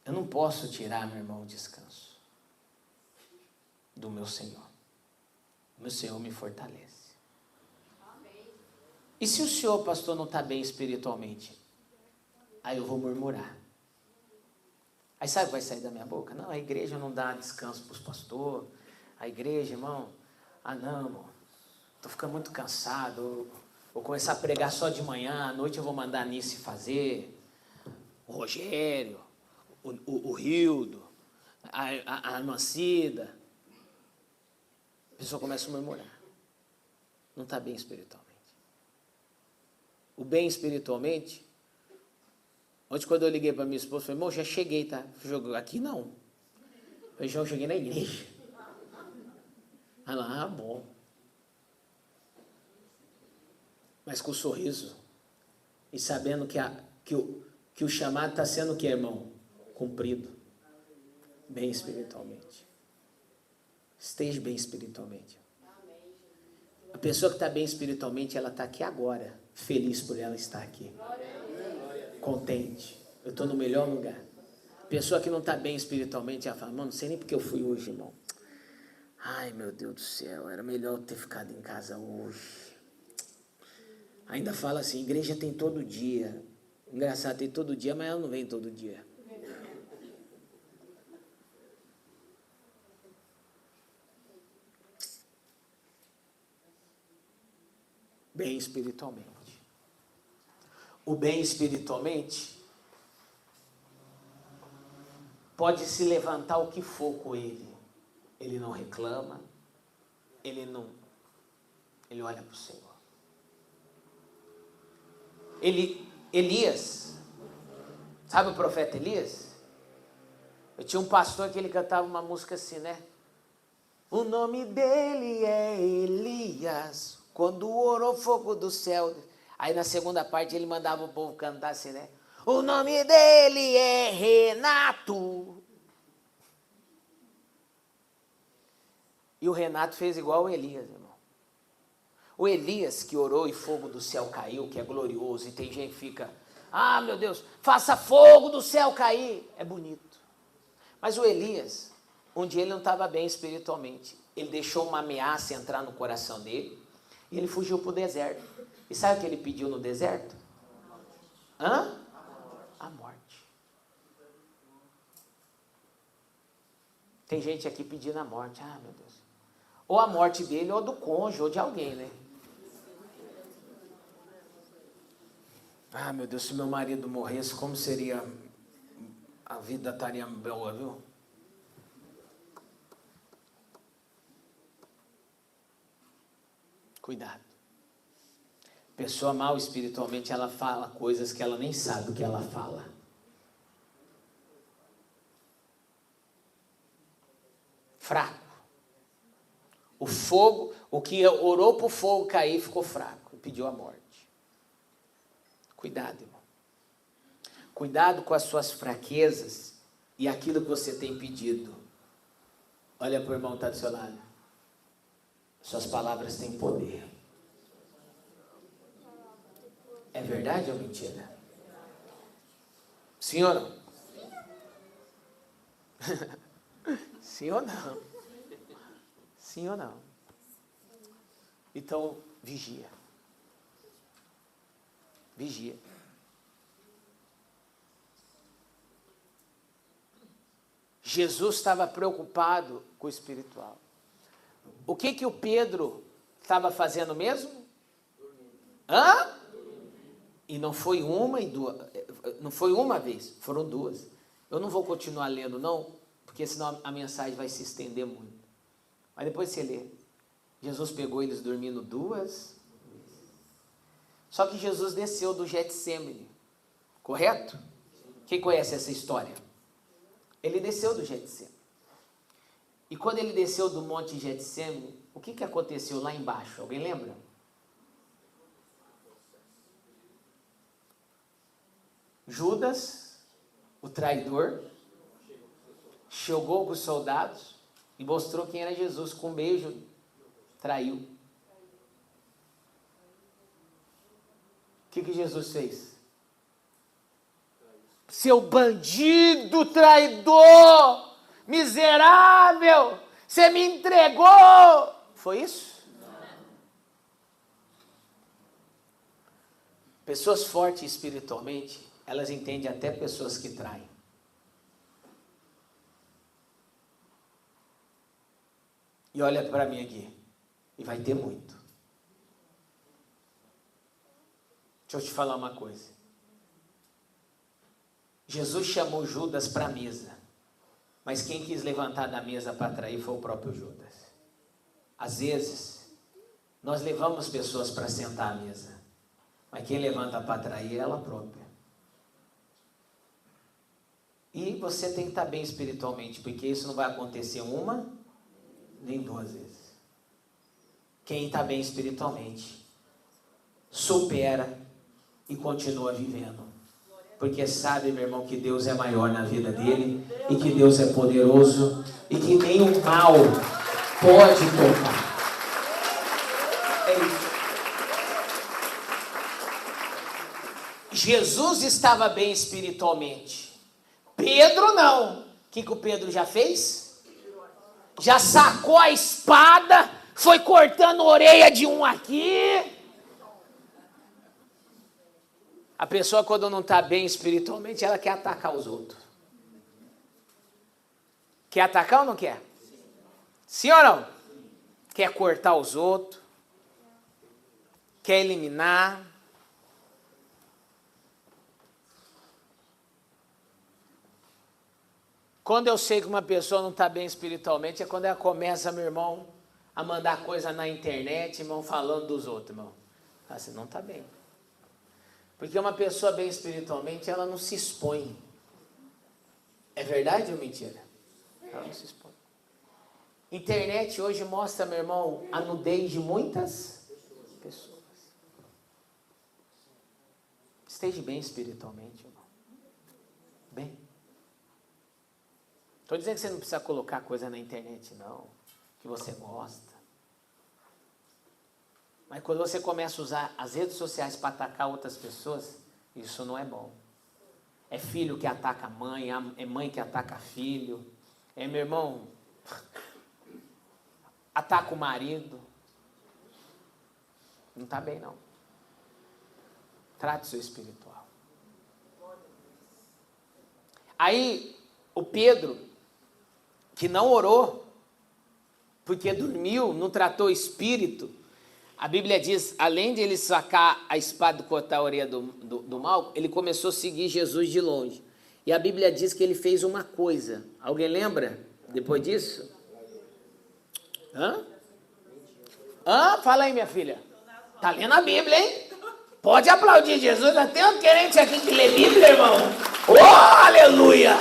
Eu não posso tirar, meu irmão, o descanso do meu Senhor. O meu Senhor me fortalece. E se o senhor, pastor, não está bem espiritualmente? Aí eu vou murmurar. Aí sabe o que vai sair da minha boca? Não, a igreja não dá descanso para os pastores. A igreja, irmão, não, irmão, estou ficando muito cansado. Vou começar a pregar só de manhã, à noite eu vou mandar a Nice fazer. O Rogério, o Rildo, a irmã Cida. A pessoa começa a murmurar. Não está bem espiritualmente. O bem espiritualmente, ontem quando eu liguei para minha esposa, eu falei: irmão, já cheguei, tá? Aqui não. Eu falei: já cheguei na igreja. Ela: bom. Mas com sorriso. E sabendo que o chamado está sendo o que, irmão? Cumprido. Bem espiritualmente. Esteja bem espiritualmente. A pessoa que está bem espiritualmente, ela está aqui agora. Feliz por ela estar aqui. Contente. Eu estou no melhor lugar. A pessoa que não está bem espiritualmente, ela fala: mano, não sei nem porque eu fui hoje, irmão. Ai, meu Deus do céu, era melhor eu ter ficado em casa hoje. Ainda fala assim: igreja tem todo dia. Engraçado, tem todo dia, mas ela não vem todo dia. Bem espiritualmente. O bem espiritualmente pode se levantar o que for com ele. Ele não reclama, ele olha para o Senhor. Elias, sabe o profeta Elias? Eu tinha um pastor que ele cantava uma música assim, né? O nome dele é Elias, quando orou fogo do céu. Aí na segunda parte ele mandava o povo cantar assim, né? O nome dele é Renato. E o Renato fez igual o Elias, irmão. O Elias que orou e fogo do céu caiu, que é glorioso, e tem gente que fica, ah, meu Deus, faça fogo do céu cair. É bonito. Mas o Elias, um dia ele não estava bem espiritualmente. Ele deixou uma ameaça entrar no coração dele e ele fugiu para o deserto. E sabe o que ele pediu no deserto? A morte. Tem gente aqui pedindo a morte. Ah, meu Deus. Ou a morte dele, ou do cônjuge, ou de alguém, né? Ah, meu Deus, se meu marido morresse, como seria... A vida estaria boa, viu? Cuidado. Pessoa mal espiritualmente, ela fala coisas que ela nem sabe o que ela fala. Fraco. O fogo, o que orou para o fogo cair, ficou fraco e pediu a morte. Cuidado, irmão. Cuidado com as suas fraquezas e aquilo que você tem pedido. Olha para o irmão que está do seu lado. Suas palavras têm poder. É verdade ou mentira? Sim ou não? Sim ou não? Sim ou não? Então, vigia. Vigia. Jesus estava preocupado com o espiritual. O que o Pedro estava fazendo mesmo? E não foi uma e duas, não foi uma vez, foram duas. Eu não vou continuar lendo não, porque senão a mensagem vai se estender muito. Mas depois você lê. Jesus pegou eles dormindo duas. Só que Jesus desceu do Getsêmani, correto? Quem conhece essa história? Ele desceu do Getsêmani. E quando ele desceu do monte Getsêmani, o que aconteceu lá embaixo? Alguém lembra? Judas, o traidor, chegou com os soldados e mostrou quem era Jesus. Com um beijo, traiu. O que Jesus fez? Seu bandido, traidor, miserável, você me entregou. Foi isso? Pessoas fortes espiritualmente, elas entendem até pessoas que traem. E olha para mim aqui. E vai ter muito. Deixa eu te falar uma coisa. Jesus chamou Judas para a mesa. Mas quem quis levantar da mesa para trair foi o próprio Judas. Às vezes, nós levamos pessoas para sentar à mesa. Mas quem levanta para trair é ela própria. E você tem que estar bem espiritualmente, porque isso não vai acontecer uma, nem duas vezes. Quem está bem espiritualmente, supera e continua vivendo. Porque sabe, meu irmão, que Deus é maior na vida dele, e que Deus é poderoso, e que nenhum mal pode tocar. É isso. Jesus estava bem espiritualmente. Pedro não. O que o Pedro já fez? Já sacou a espada, foi cortando a orelha de um aqui. A pessoa, quando não está bem espiritualmente, ela quer atacar os outros. Quer atacar ou não quer? Sim ou não? Quer cortar os outros. Quer eliminar. Quando eu sei que uma pessoa não está bem espiritualmente, é quando ela começa, meu irmão, a mandar coisa na internet, irmão, falando dos outros, irmão. Você não está bem. Porque uma pessoa bem espiritualmente, ela não se expõe. É verdade ou mentira? Ela não se expõe. Internet hoje mostra, meu irmão, a nudez de muitas pessoas. Esteja bem espiritualmente, irmão. Bem. Estou dizendo que você não precisa colocar coisa na internet, não. Que você gosta. Mas quando você começa a usar as redes sociais para atacar outras pessoas, isso não é bom. É filho que ataca a mãe, é mãe que ataca filho. É, meu irmão, ataca o marido. Não está bem, não. Trate o seu espiritual. Aí, o Pedro, que não orou, porque dormiu, não tratou o espírito, a Bíblia diz, além de ele sacar a espada e cortar a orelha do mal, ele começou a seguir Jesus de longe. E a Bíblia diz que ele fez uma coisa. Alguém lembra depois disso? Fala aí, minha filha. Tá lendo a Bíblia, hein? Pode aplaudir Jesus. Tem um querente aqui que lê Bíblia, irmão. Oh, aleluia!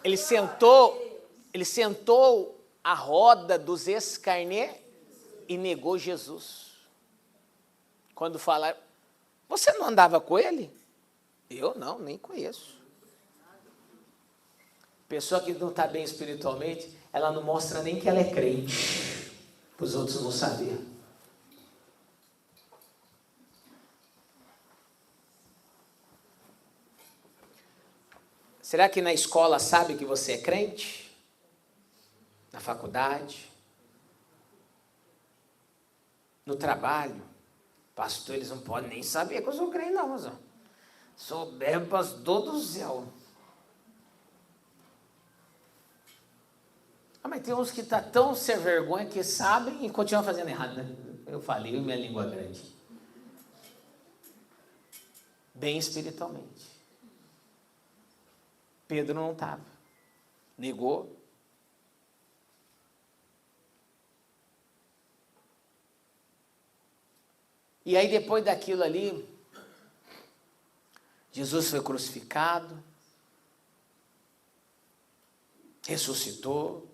Ele sentou à roda dos escarnê e negou Jesus. Quando falaram, você não andava com ele? Eu não, nem conheço. Pessoa que não está bem espiritualmente, ela não mostra nem que ela é crente, para os outros não saberem. Será que na escola sabe que você é crente? Na faculdade? No trabalho? Pastor, eles não podem nem saber que eu sou crente, não, mas souber, pastor do céu. Mas tem uns que estão tão sem vergonha que sabem e continuam fazendo errado, né? Eu falei, minha língua grande. Bem espiritualmente. Pedro não estava. Negou. E aí depois daquilo ali, Jesus foi crucificado, ressuscitou.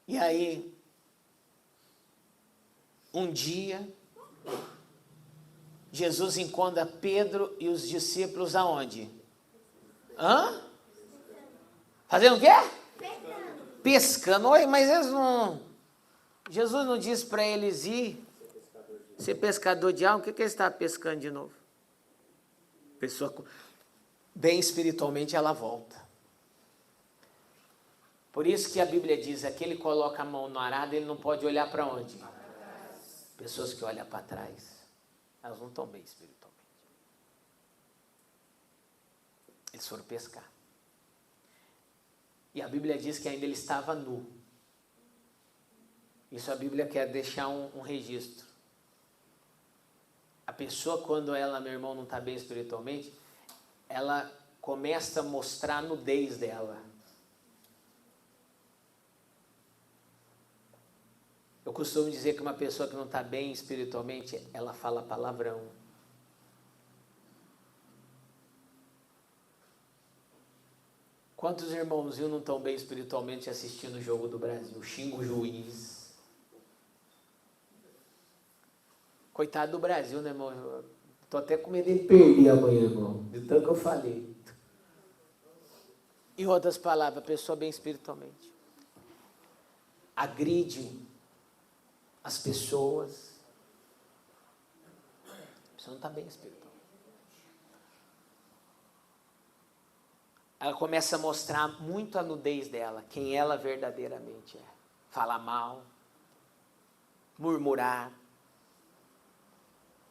E aí, um dia, Jesus encontra Pedro e os discípulos aonde? Fazendo o quê? Pescando. Oi, mas eles não... Jesus não disse para eles ir ser pescador de alma. O que eles estavam pescando de novo? Pessoa bem espiritualmente, ela volta. Por isso que a Bíblia diz, aquele que coloca a mão no arado, ele não pode olhar para onde? Pessoas que olham para trás, elas não estão bem espiritualmente. Eles foram pescar. E a Bíblia diz que ainda ele estava nu. Isso a Bíblia quer deixar um registro. A pessoa, quando ela, meu irmão, não está bem espiritualmente, ela começa a mostrar a nudez dela. Eu costumo dizer que uma pessoa que não está bem espiritualmente, ela fala palavrão. Quantos irmãozinhos não estão bem espiritualmente assistindo o jogo do Brasil? Xinga o juiz. Coitado do Brasil, né, irmão? Estou até com medo dele perder amanhã, irmão. De tanto que eu falei. Em outras palavras, a pessoa bem espiritualmente agride as pessoas. A pessoa não está bem espiritual. Ela começa a mostrar muito a nudez dela, quem ela verdadeiramente é. Falar mal, murmurar.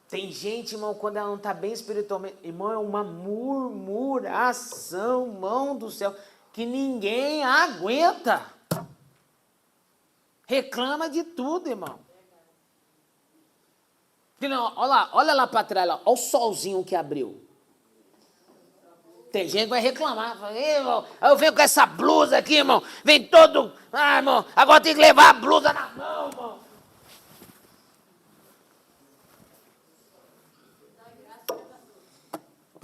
Tem gente, irmão, quando ela não está bem espiritualmente, irmão, é uma murmuração, mão do céu, que ninguém aguenta. Reclama de tudo, irmão. Olha lá para trás, olha o solzinho que abriu. Tem gente que vai reclamar. Fala, irmão, eu venho com essa blusa aqui, irmão. Vem todo... irmão, agora tem que levar a blusa na mão, irmão.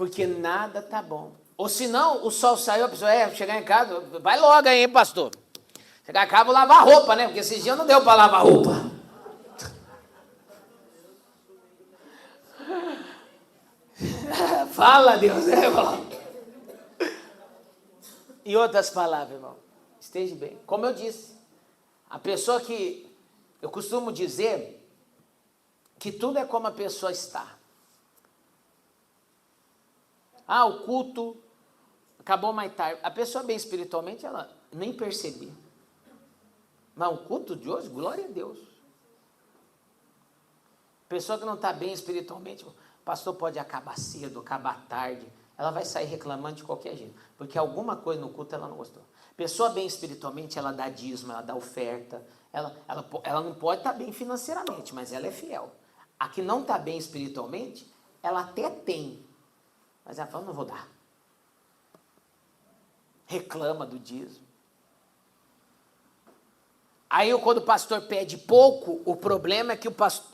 Porque nada tá bom. Ou senão, o sol saiu, a pessoa, chegar em casa, vai logo aí, hein, pastor? Chegar em casa, vou lavar roupa, né? Porque esses dias não deu para lavar roupa. Fala, Deus, né, irmão? Em outras palavras, irmão, esteja bem. Como eu disse, a pessoa que... Eu costumo dizer que tudo é como a pessoa está. Ah, o culto acabou mais tarde. A pessoa bem espiritualmente, ela nem percebia. Mas o culto de hoje, glória a Deus. Pessoa que não está bem espiritualmente, o pastor pode acabar cedo, acabar tarde. Ela vai sair reclamando de qualquer jeito. Porque alguma coisa no culto ela não gostou. Pessoa bem espiritualmente, ela dá dízimo, ela dá oferta. Ela não pode estar bem financeiramente, mas ela é fiel. A que não está bem espiritualmente, ela até tem. Mas ela fala, não vou dar. Reclama do dízimo. Aí quando o pastor pede pouco, o problema é que o pastor...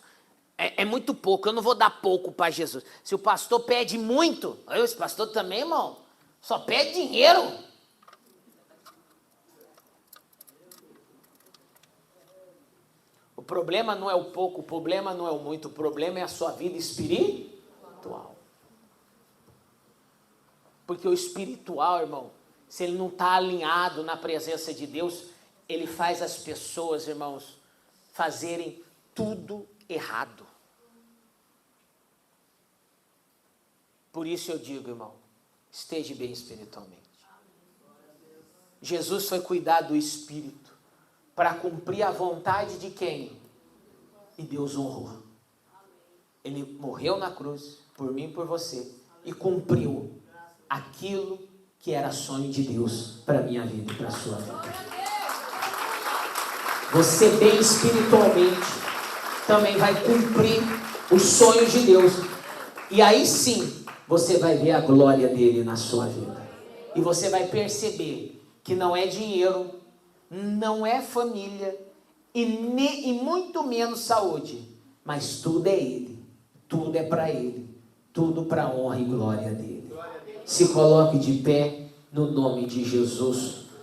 É muito pouco, eu não vou dar pouco para Jesus. Se o pastor pede muito, esse pastor também, irmão, só pede dinheiro. O problema não é o pouco, o problema não é o muito, o problema é a sua vida espiritual. Porque o espiritual, irmão, se ele não está alinhado na presença de Deus, ele faz as pessoas, irmãos, fazerem tudo errado. Por isso eu digo, irmão, esteja bem espiritualmente. Jesus foi cuidar do espírito para cumprir a vontade de quem? E Deus honrou. Ele morreu na cruz por mim e por você e cumpriu aquilo que era sonho de Deus para a minha vida e para a sua vida. Você bem espiritualmente também vai cumprir os sonhos de Deus. E aí sim, você vai ver a glória dele na sua vida. E você vai perceber que não é dinheiro, não é família e muito menos saúde. Mas tudo é ele, tudo é para ele, tudo para a honra e glória dele. Se coloque de pé no nome de Jesus.